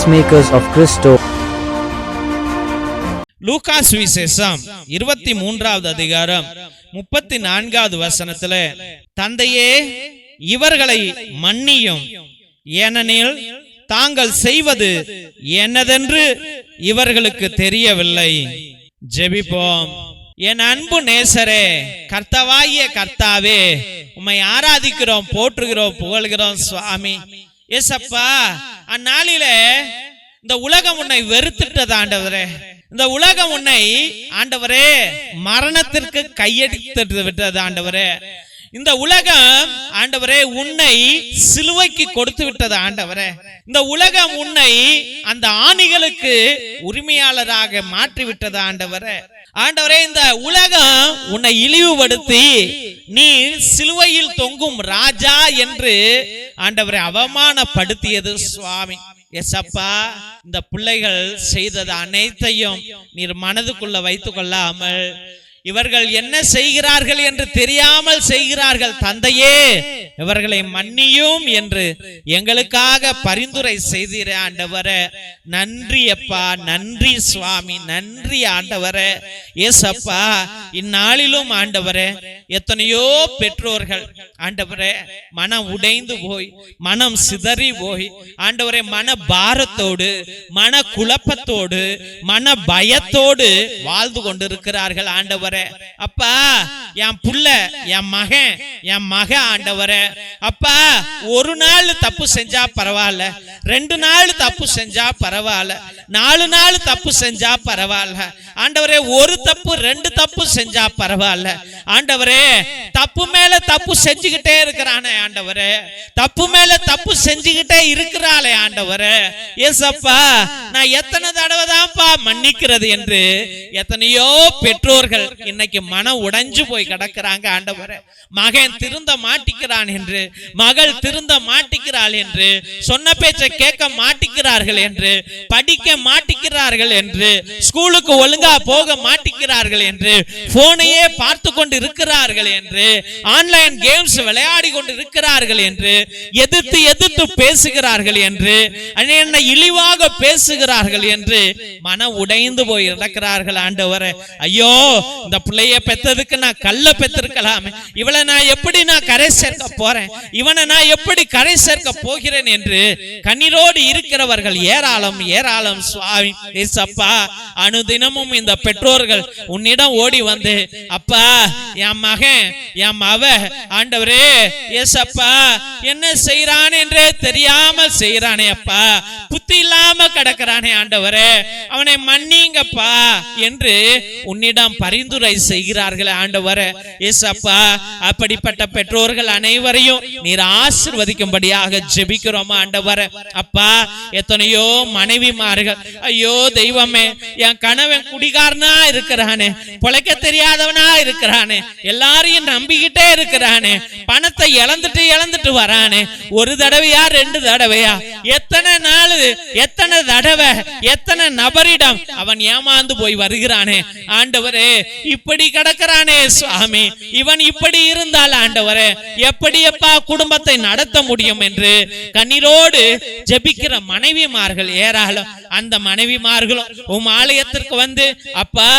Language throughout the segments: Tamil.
peacemakers of Christo. லூக்கா சுவிசேஷம் 23வது அதிகாரம் 34வது வசனத்திலே, தந்தையே இவர்களை மன்னியும், ஏனெனில் தாங்கள் செய்வது என்னதென்று இவர்களுக்கு தெரியவில்லை. ஜெபிப்போம். என் அன்பு நேசரே, கர்த்தாவாகிய கர்த்தாவே, உம்மை ஆராதிக்கிறோம், போற்றுகிறோம், புகழ்கிறோம் சுவாமி. ஏசப்பா, அந்நாளிலே இந்த உலகம் உன்னை வெறுத்துட்டது ஆண்டவரே. இந்த உலகம் உன்னை ஆண்டவரே மரணத்திற்கு கையெடுத்து விட்டது ஆண்டவரே. இந்த உலகம் ஆண்டவரே உன்னை சிலுவைக்கு கொடுத்து விட்டது ஆண்டவரே. இந்த உலகம் உன்னை அந்த ஆணிகளுக்கு உரிமையாளராக மாற்றி விட்டது ஆண்டவரே. ஆண்டவரே, இந்த உலகம் உன்னை இழிவுபடுத்தி நீ சிலுவையில் தொங்கும் ராஜா என்று ஆண்டவரை அவமானப்படுத்தியது சுவாமி. எசப்பா, இந்த பிள்ளைகள் செய்தது அனைத்தையும் நீர் மனதுக்குள்ள வைத்துக் கொள்ளாமல், இவர்கள் என்ன செய்கிறார்கள் என்று தெரியாமல் செய்கிறார்கள், தந்தையே இவர்களை மன்னியும் என்று எங்களுக்காக பரிந்துரை செய்தீரே ஆண்டவரே. நன்றி அப்பா, நன்றி சுவாமி, நன்றி ஆண்டவரே. ஏசப்பா, இந்நாளிலும் ஆண்டவரே எத்தனையோ பெற்றோர்கள் ஆண்டவரே மனம் உடைந்து போய், மனம் சிதறி போய் ஆண்டவரே மன பாரத்தோடு, மன குழப்பத்தோடு, மன பயத்தோடு வாழ்ந்து கொண்டிருக்கிறார்கள் ஆண்டவரே. அப்பா, என் புள்ள, என் மகன், என் மக ஆண்டவரே, அப்பா, ஒரு நாள் தப்பு செஞ்சா பரவாயில்ல, 2 நாள் தப்பு செஞ்சா பரவாயில்ல, 4 நாள் தப்பு செஞ்சா பரவாயில்ல ஆண்டவரே, ஒரு தப்பு 2 தப்பு செஞ்சா பரவாயில்ல ஆண்டவரே. தப்பு மேல தப்பு செஞ்சுக்கிட்டே இருக்கிறானே ஆண்டவரே, தப்பு மேல தப்பு செஞ்சுக்கிட்டே இருக்கிறாளே ஆண்டவரே. ஏசப்பா, நான் எத்தனை தடவை தான்ப்பா மன்னிக்கிறது என்று எத்தனையோ பெற்றோர்கள் இன்னைக்கு மனம் உடைஞ்சு போய் கிடக்கிறாங்க ஆண்டவரே. மகன் திருந்த மாட்டிக்கிறான் என்று, மகள் திருந்த மாட்டிக்கிறாள் என்று, சொன்ன பேச்சை கேட்க மாட்டிக்கிறார்கள் என்று, படிக்க மாட்டிக்கிறார்கள் என்று, ஸ்கூலுக்கு ஒழுங்கா போக மாட்டிக்கிறார்கள் என்று, போனையே பார்த்து கொண்டு இருக்கிறார்கள் என்று, ஆன்லைன் கேம்ஸ் விளையாடி கொண்டு இருக்கிறார்கள் என்று, எதிர்த்து எதிர்த்து பேசுகிறார்கள் என்று, என்ன இழிவாக பேசுகிறார்கள் என்று மனம் உடைந்து போய் இருக்கிறார்கள் ஆண்டவரே. ஐயோ, இந்த பிள்ளைய பெத்ததுக்கு நான் கல்ல பெத்திருக்கலாமே, இவளை நான் எப்படி நான் கரை சேர்க்க போறேன், இவனை நான் எப்படி கரை சேர்க்க போகிறேன் என்று கண்ணீரோடு இருக்கிறவர்கள் ஏராளம் ஏராளம் சுவாமி. ஏசப்பா, அனுதினமும் இந்த பெற்றோர்கள் உன்னிடம் ஓடி வந்து, அப்பா, என் மகன், என் மவ ஆண்டவரே, ஏசப்பா என்ன செய்யறான் என்றே தெரியாமல் செய்யறானே அப்பா, புத்தி இல்லாம கிடக்கிறானே ஆண்டவரே, அவனை மன்னிங்கப்பா என்று உன்னிடம் பரிந்துரை செய்கிறார்கள் ஆண்டவரே. ஏசப்பா, அப்படிப்பட்ட பெற்றோர்கள் அனைவரையும் நீர் ஆசீர்வதிக்கும்படியாக ஜெபிக்கிறோம் ஆண்டவரே. அப்பா, எத்தனையோ மனைவிமார்கள், ஐயோ தெய்வமே, என் கணவன் குடிகாரனா இருக்கிறானே, பொழைக்க தெரியாதவனா இருக்கிறானே, எல்லாரையும் நம்பிக்கிட்டே இருக்கிறானே, பணத்தை இழந்துட்டு வரானே, ஒரு தடவையா 2 தடவையா, எத்தனை நாள், எத்தனை தடவை, எத்தனை நபரிடம் அவன் ஏமாந்து போய் வருகிறானே ஆண்டவரே. இப்படி கிடக்கிறானே சுவாமி, இவன் இப்படி இருந்தால் ஆண்டவரே எப்படி அப்பா குடும்பத்தை நடத்த முடியும் என்று கண்ணீரோடு ஜெபிக்கிற மனைவிமார்கள் ஏராளம். அந்த மனைவிமார்களும் உம் ஆலயத்திற்கு வந்து, அப்பா,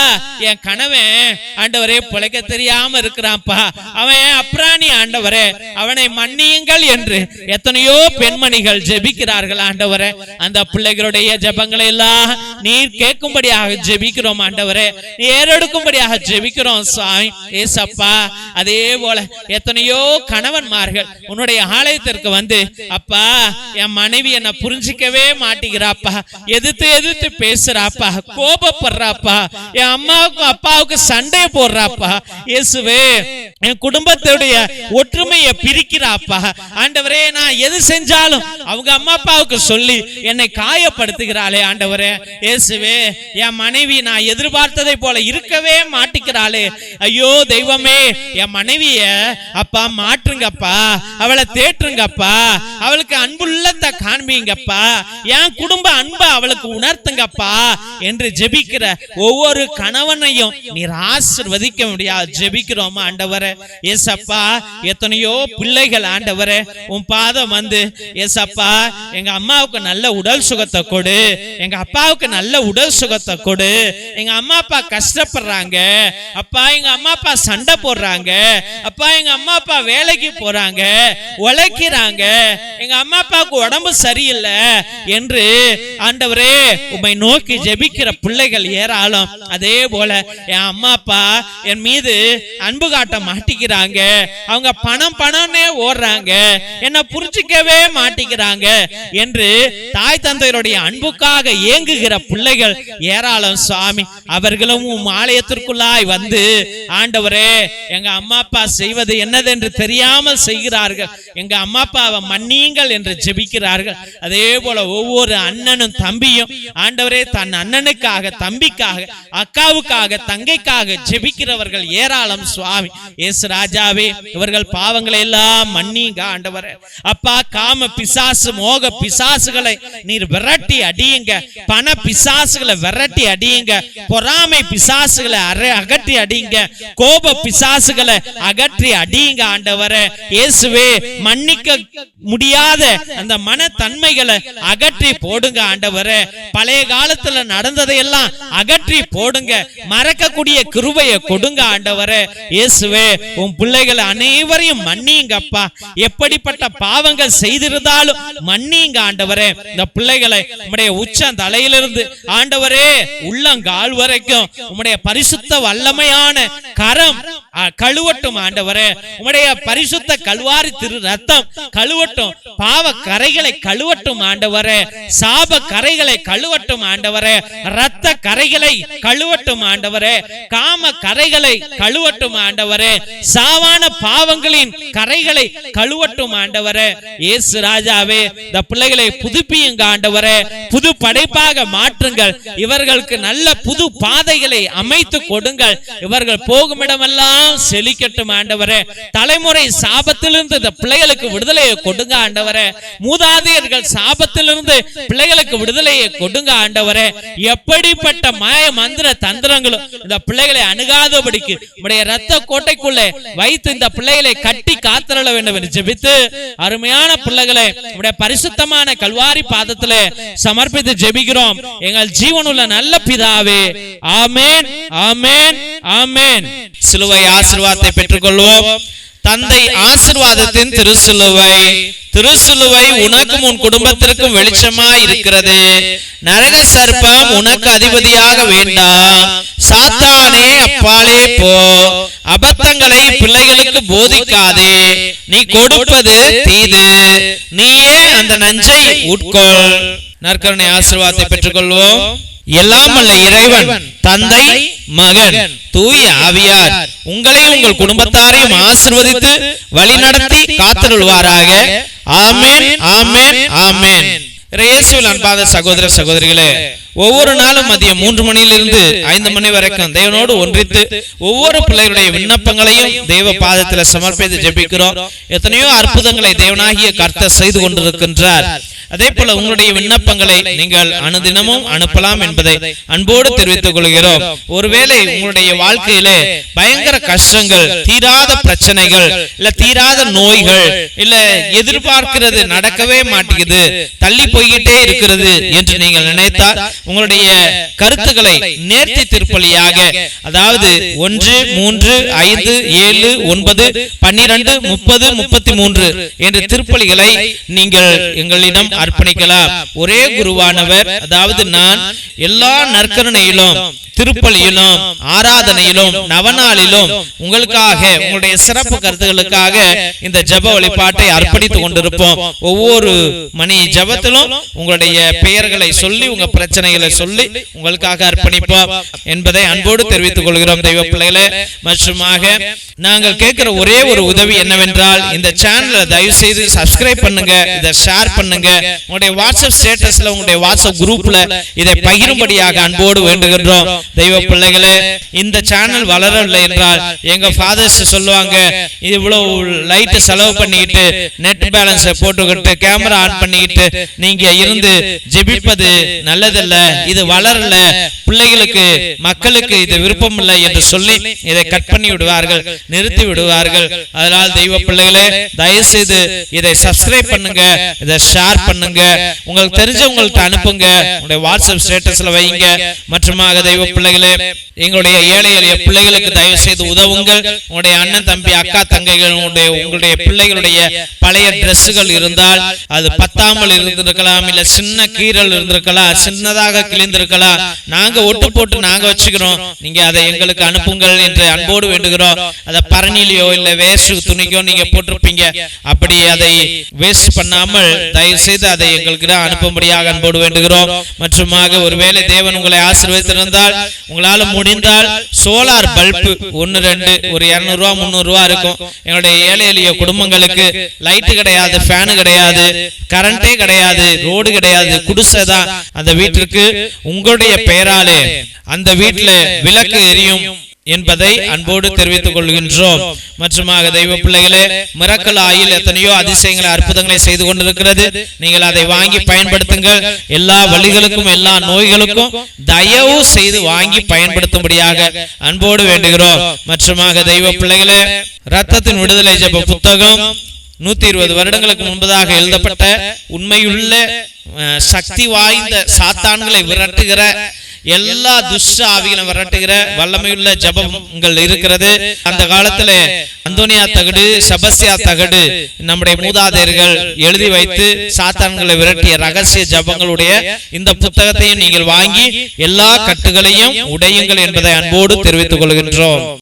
என் கணவன் ஆண்டவரே பொழைக்க தெரியாம இருக்கிறான்ப்பா, அவன் அப்ராணி ஆண்டவரே, அவனை மன்னியுங்கள் என்று எத்தனையோ பெண்மணிகள் ஜெபிக்கிறார்கள் ஆண்டவரே. அந்த பிள்ளைகளுடைய ஜெபங்களை எல்லாம் நீர் கேட்கும்படியாக ஜெபிக்கிறோம் ஆண்டவரே, ஏறெடுக்கும்படியாக ஜெபிக்கிறோம் சுவாமி. ஏசப்பா, அதே போல எத்தனையோ கணவன்மார்கள் உன்னுடைய ஆலயத்திற்கு வந்து, அப்பா, என் மனைவி என்ன புரிஞ்சிக்கவே மாட்டேங்கிறாப்பா, எதிர்த்து எதிர்த்து பேசுறாப்பா, கோபப்படுறாப்பா, என் அம்மாவுக்கும் அப்பாவுக்கு சண்டை போடுறாப்பா, இயேசுவே என் குடும்பத்துடைய ஒற்றுமையை பிரிக்கிறாப்பா ஆண்டவரே, நான் எது செஞ்சாலும் அவங்க அம்மா அப்பாவுக்கு சொல்லி என்னை காயப்படுத்துகிறாளே ஆண்டவரே. இயேசுவே, என் மனைவி நான் எதிர்பார்த்ததை போல இருக்கவே மாட்டிக்கிறாளே, ஐயோ தெய்வமே, என் மனைவிய அப்பா மாற்றுங்கப்பா, அவளை தேற்றுங்கப்பா, அவளுக்கு அன்புள்ளத்தை காண்பீங்கப்பா, என் குடும்ப அன்பை அவளுக்கு உணர்த்துங்கப்பா என்று ஜெபிக்கிற ஒவ்வொரு கணவனையும் நீர் ஆசீர்வதிக்க முடியாது ஜெபிக்கிறோமா ஆண்டவரே. ஏசப்பா, எத்தனையோ பிள்ளைகள் ஆண்டவரே உன் பாதம் வந்து, ஏசப்பா எங்க அம்மாவுக்கு நல்ல உடல் சுகத்தை கொடு, எங்க அப்பாவுக்கு நல்ல உடல் சுகத்தை கொடு, எங்க அம்மா அப்பா கஷ்டப்படுறாங்க அப்பா, எங்க அம்மா அப்பா சண்டை போடுறாங்க அப்பா, எங்க அம்மா அப்பா வேலைக்கு போறாங்க, உழைக்கிறாங்க, எங்க அம்மா அப்பாவுக்கு உடம்பு சரியில்லை என்று ஆண்டவரே உம்மை நோக்கி ஜெபிக்கிற பிள்ளைகள் ஏராளம். அதே போல என் அம்மா அப்பா என் மீது அன்பு காட்ட மாட்டிக்கிறாங்க, அவங்க பணம்னே ஓடுறாங்க, என்ன புரிஞ்சிக்கவே மாட்டிக்கிறாங்க என்று தாய் தந்தையருடைய அன்புக்காக ஏங்குகிற பிள்ளைகள் ஏராளம் சுவாமி. அவர்களும் உம் ஆலயத்திற்குள்ளாய் வந்து ஆண்டவரே எங்க அம்மா அப்பா செய்வது என்னதென்று தெரியாமல் செய்கிறார்கள், எங்க அம்மா அப்பாவை மன்னியுங்கள் என்று ஜெபிக்கிறார்கள். அதே போல ஒவ்வொரு அண்ணனும் தம்பியும் ஆண்டவரே தன் அண்ணனுக்காக, தம்பிக்காக, அக்காவுக்காக, தங்கைக்காக ஜெபிக்கிறவர்கள் ஏராளம் சுவாமி. இயேசு ராஜாவே, இவர்கள் பாவங்களை எல்லாம் மன்னிங்க ஆண்டவரே. அப்பா, காம பிசாசு, மோக பிசாசுகளை நீர் விரட்டி அடியுங்க, பண பிசாசுகளை விரட்டி அடியுங்க, பொறாமை பிசாசுகளை அகற்றி அடியுங்க, கோப பிசாசுகளை அகற்றி அடியுங்க ஆண்டவரே. இயேசுவே, மன்னிக்க முடியாத அந்த மனத்தன்மைகளை அகற்றி போடுங்க ஆண்டவரே. பழைய காலத்துல நடந்ததையெல்லாம் அகற்றி போடுங்க, மறக்கக்கூடிய கிருபையை கொடுங்க ஆண்டவரே. இயேசுவே, உன் பிள்ளைகளை அனைவரையும் மன்னிங்கப்பா, எப்படிப்பட்ட பாவங்கள் செய்திருந்தாலும் மன்னிங்க ஆண்டவரே. இந்த பிள்ளைகளை உம்முடைய உச்ச தலையிலிருந்து ஆண்டவரே உள்ளங்கால் வரைக்கும் உம்முடைய பரிசுத்த வல்லமையான கரம் கழுவட்டும் ஆண்டவரே. உம்முடைய பரிசுத்த கல்வாரி திரு ரத்தம் கழுவட்டும், பாவ கரைகளை கழுவட்டும் ஆண்டவரே, சாப கரைகளை கழுவட்டும் ஆண்டவரே, ரத்த கரைகளை கழுவட்டும் ஆண்டவரே, காம கரைகளை கழுவட்டும் ஆண்டவரே, சாவான பாவங்களின் கரைகளை கழுவட்டும் ஆண்டவரே. இயேசு ராஜாவே, இந்த பிள்ளைகளை புதுப்பியுங்க ஆண்டவரே, புது படைப்பாக மாற்றுங்கள், இவர்களுக்கு நல்ல புது பாதைகளை அமைத்து கொடுங்கள், இவர்கள் போகும் இடமெல்லாம் செழிக்கட்டும் ஆண்டவரே. தலைமுறை சாபத்திலிருந்து இந்த பிள்ளைகளுக்கு விடுதலையை கொடுங்க ஆண்டவரே. மூதாதையர்கள் சாபத்திலிருந்து பிள்ளைகளுக்கு விடுதலையை கொடுங்க ஆண்டவரே. எப்படிப்பட்ட மாய மந்திர தந்திரங்களும் இந்த பிள்ளைகளை அணுகாதபடிக்கு உம்முடைய இரத்த கோட்டைக்குள்ளே வைத்து இந்த பிள்ளைகளை கட்டி காத்தருள வேண்டும் என்று ஜெபித்து அருமையான பிள்ளைகளை உம்முடைய பரிசுத்தமான கல்வாரி பாதத்திலே சமர்ப்பித்து ஜெபிக்கிறோம் எங்கள் ஜீவனுள்ள நல்ல பிதாவே. ஆமென், ஆமென், ஆமென். சிலுவை ஆசீர்வாதத்தை பெற்றுக்கொள்வோம். தந்தை ஆசீர்வாதத்தின் திருசிலுவை, திருசிலுவை உனக்கும் உன் குடும்பத்திற்கும் வெளிச்சமாய் இருக்கிறது. நரக சர்ப்பம் உனக்கு அதிபதியாக வேண்டாம். சாத்தானே அப்பாலே போ. அபத்தங்களை பிள்ளைகளுக்கு போதிக்காதே. நீ கொடுப்பது தீது, நீயே அந்த நஞ்சை உட்கொள். நற்கருணை ஆசீர்வாதத்தை பெற்றுக்கொள்வோம். எல்லாம் வல்ல இறைவன் தந்தை, மகன், தூய ஆவியார் உங்களையும் உங்கள் குடும்பத்தாரையும் ஆசீர்வதித்து வழிநடத்தி காத்தருள்வாராக. ஆமென், ஆமென், ஆமென். இயேசுவில் அன்பான சகோதர சகோதரிகளே, ஒவ்வொரு நாளும் மதியம் 3 மணியிலிருந்து 5 மணி வரைக்கும் தேவனோடு ஒன்றித்து ஒவ்வொரு பிள்ளைகளுடைய விண்ணப்பங்களையும் தேவ பாதத்தில் சமர்ப்பித்து ஜெபிக்கிறோம். எத்தனையோ அற்புதங்களை தேவனாகிய கர்த்தர் செய்து கொண்டிருக்கின்றார். அதே போல உங்களுடைய விண்ணப்பங்களை நீங்கள் அனுதினமும் அனுப்பலாம் என்பதை அன்போடு தெரிவித்துக் கொள்கிறோம். ஒருவேளை உங்களுடைய வாழ்க்கையிலே பயங்கர கஷ்டங்கள், தீராத பிரச்சனைகள், இல்ல தீராத நோய்கள், இல்ல எதிர்பார்க்கிறது நடக்கவே மாட்டேங்குது, தள்ளி போய்கிட்டே இருக்கிறது என்று நீங்கள் நினைத்தால் உங்களுடைய கருத்துக்களை நேர்த்தி திருப்பலியாக, அதாவது 1, 3, 5, 7, 9, 12, 30, 33 என்ற திருப்பலிகளை நீங்கள் எங்களிடம் அர்ப்பணிக்கலாம். ஒரே குருவானவர், அதாவது நான் எல்லா நற்கருணையிலும், திருப்பலியிலும், ஆராதனையிலும், நவநாளிலும் உங்களுக்காக, உங்களுடைய சிறப்பு கருத்துகளுக்காக இந்த ஜெப வழிபாட்டை அர்ப்பணித்துக் கொண்டிருப்போம். ஒவ்வொரு மணி ஜெபத்திலும் உங்களுடைய பெயர்களை சொல்லி, உங்க பிரச்சனைகளை சொல்லி உங்களுக்காக அர்ப்பணிப்போம் என்பதை அன்போடு தெரிவித்துக் கொள்கிறோம் தெய்வ பிள்ளைகளே. மற்றுமாக நாங்கள் கேட்கிற ஒரே ஒரு உதவி என்னவென்றால், இந்த சேனலை தயவு செய்து சப்ஸ்கிரைப் பண்ணுங்க, இதை ஷேர் பண்ணுங்க. உங்களுடைய வாட்ஸ்அப் ஸ்டேட்டஸ்ல, உங்களுடைய வாட்ஸ்அப் குரூப்ல இதை பகிரும்படியாக அன்போடு வேண்டுகின்றோம். தெய்வ பிள்ளைகளே, இந்த சேனல் வளரவில்லை என்றால் எங்க ஃபாதர்ஸ் சொல்லுவாங்க, இவ்வளவு லைட் செலவு பண்ணிக்கிட்டு நெட் பேலன்ஸை போட்டுக்கிட்டு கேமரா ஆன் பண்ணிக்கிட்டு நீங்க இருந்து ஜெபிப்பது நல்லதல்ல, இது வளரல, பிள்ளைகளுக்கு மக்களுக்கு இது விருப்பம் இல்லை என்று சொல்லி இதை கட் பண்ணி விடுவார்கள், நிறுத்தி விடுவார்கள். அதனால் தெய்வ பிள்ளைகளே, தயவு செய்து இதை சப்ஸ்கிரைப் பண்ணுங்க, இதை ஷேர் பண்ணுங்க, உங்களுக்கு தெரிஞ்சவங்கள்ட்ட அனுப்புங்க, உங்களுடைய வாட்ஸ்அப் ஸ்டேட்டஸ்ல வைங்க. மற்றுமாக தெய்வ பிள்ளைகளே, எங்களுடைய ஏழை எளிய பிள்ளைகளுக்கு தயவு செய்து உதவுங்கள். உங்களுடைய அண்ணன் தம்பி அக்கா தங்கைகள் உங்களுடைய பிள்ளைகளுடைய பழைய டிரெஸ்கள் இருந்தால் அது பத்தாமல் இருந்திருக்கலாம், இல்ல சின்ன கீரல் இருந்திருக்கலாம், சின்னதாக கிழிந்திருக்கலாம், நாங்க ஒட்டு போட்டு நாங்க வச்சுக்கிறோம், நீங்க அதை எங்களுக்கு அனுப்புங்கள் என்று அன்போடு வேண்டுகிறோம். அதை பரணிலையோ இல்ல வேஸ்ட் துணிக்கோ நீங்க போட்டிருப்பீங்க, அப்படி அதை வேஸ்ட் பண்ணாமல் தயவு செய்து அதை எங்களுக்கு அனுப்பும்படியாக அன்போடு வேண்டுகிறோம். மற்றுமாக ஒருவேளை தேவன் உங்களை ஆசீர்வதித்திருந்தால், உங்களால முடிந்தால் சோலார் பல்பு 1-2 ஒரு 200 ரூபா 300 ரூபா இருக்கும். எங்களுடைய ஏழை எளிய குடும்பங்களுக்கு லைட் கிடையாது, ஃபேன் கிடையாது, கரண்டே கிடையாது, ரோடு கிடையாது, குடிசைதான். அந்த வீட்டிற்கு உங்களுடைய பெயராலே அந்த வீட்டில் விளக்கு எரியும் என்பதை அன்போடு தெரிவித்துக் கொள்கின்றோம். மற்றுமாக தெய்வ பிள்ளைகளே, மிரக்கல் ஆயில் எத்தனையோ அதிசயங்களை அற்புதங்களை செய்து கொண்டிருக்கிறது. நீங்கள் அதை வாங்கி பயன்படுத்துங்கள். எல்லா வழிகளுக்கும் எல்லா நோய்களுக்கும் தயவு செய்து வாங்கி பயன்படுத்தும்படியாக அன்போடு வேண்டுகிறோம். மற்றுமாக தெய்வ பிள்ளைகளே, ரத்தத்தின் விடுதலை ஜெப புத்தகம் 120 வருடங்களுக்கு முன்பதாக எழுதப்பட்ட உண்மையுள்ள சக்தி வாய்ந்த சாத்தான்களை விரட்டுகிற, எல்லா துஷ்ட ஆவிகளும் விரட்டுகிற வல்லமையுள்ள ஜபங்கள் இருக்கிறது. அந்த காலத்துல அந்தோனியா தகடு, செபஸ்தியா தகடு நம்முடைய மூதாதையர்கள் எழுதி வைத்து சாத்தான்களை விரட்டிய ரகசிய ஜபங்களுடைய இந்த புத்தகத்தையும் நீங்கள் வாங்கி எல்லா கட்டுகளையும் உடையுங்கள் என்பதை அன்போடு தெரிவித்துக் கொள்கின்றோம்.